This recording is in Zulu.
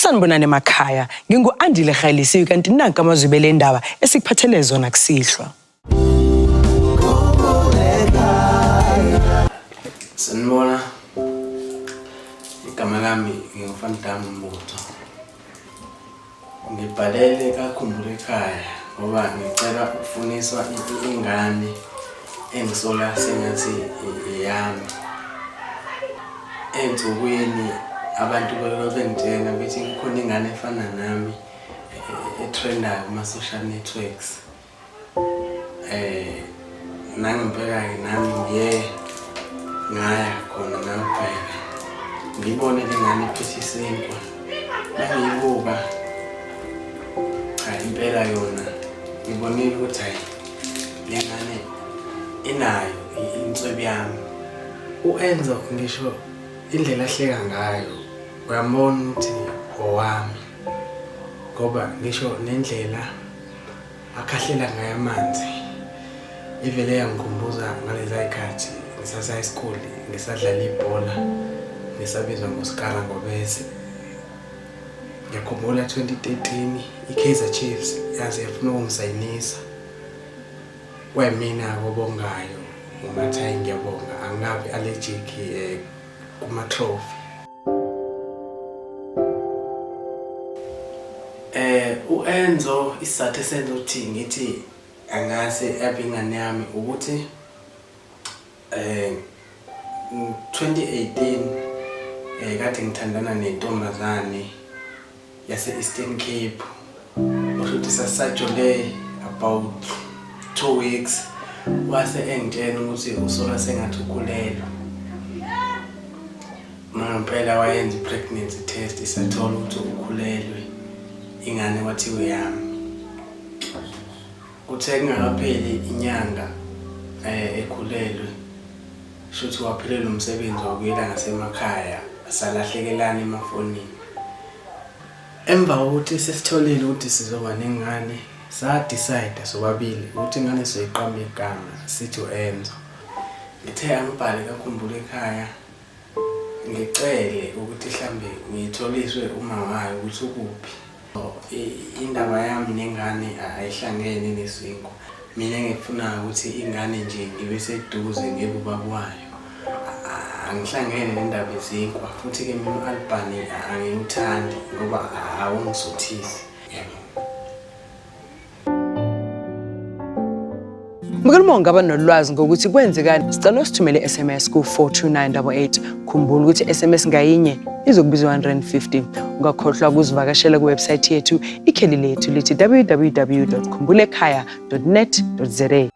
Sanibonani emakhaya, ngingu-Andile Khayelisiwe kanti nanka amazwibele endaba esikuphathele zona kusihlwa. Sanibona. Igama lami ngingufandami Mbutho. Ngibhalele kaKhumbulekhaya ngoba ngicela ukufuniswa ingane engisola sengathi yami. Ensukwini abantu bengitshela bethi kukhona ingane efana nami etrendayo kuma-social networks. Nangempela-ke nami ngaya khona ngaphela. Ngibone le ngane iphethe isinkwa. Nangiyibuka impela yona ngibonile ukuthi hayi le ngane inayo inswebu yami. U-Enzo ngisho indlela ahleka ngayo uyambona ukuthi owami ngoba ngisho nendlela akhahlela ngayo amanzi ivele yangikhumbuza ngalezi zikhathi ngisasa school ngisadlala ibhola ngisabizwa ngoSkara ngobese. Ngiyakhumbula 2013 iKaizer Chiefs yaze yafuna ukungisayinisa. Wemina ngobongayo ngathi hayi ngiyabonga angabi allergic kuma-trophy. U-Enzo isizathu esenza ukuthi ngithi angase abe ingane yami ukuthi 2018 kade ngithandana nentombazane yase-Eastern Cape. Ukuthi sasajole about 2 weeks wase engitshela ukuthi usola sengathi ukhulelwe. Ngempela wayenza i-pregnancy test isathola ukuthi ukhulelwe ingane wathiwe yami. Kuthe kungakapheli inyanga ekhulelwe shothi waphelelwa umsebenzi wokuyela ngasemakhaya asalahlekelana emafonini. Emva kokuthi sesitholile ukuthi sizoba nengane sa-decide sobabili ukuthi ingane soyiqamba igama sithi u-Enzo. Ngithe angibhale kaKhumbulekhaya ngicele ukuthi mhlambe ngitholiswe uma wayo ukuthi ukuphi. Indaba yami nengane ayihlangene nezinto. Mina ngifuna ukuthi ingane nje ibe seduze ngebubaba wayo. Angihlangene nendaba ezinkwa futhi ke mina u-Albani angiyuthandi ngoba awungisuthisi. Mukulumo ngaba nolwazi ngokuthi kwenzekani sicela usithumele SMS ku42988. Khumbula ukuthi SMS ngayinye izokubizwa 150. Ungakhohlwa ukuzivakashela kuwebsite yethu ikheli lethu lithi www.khumbulekhaya.net.za.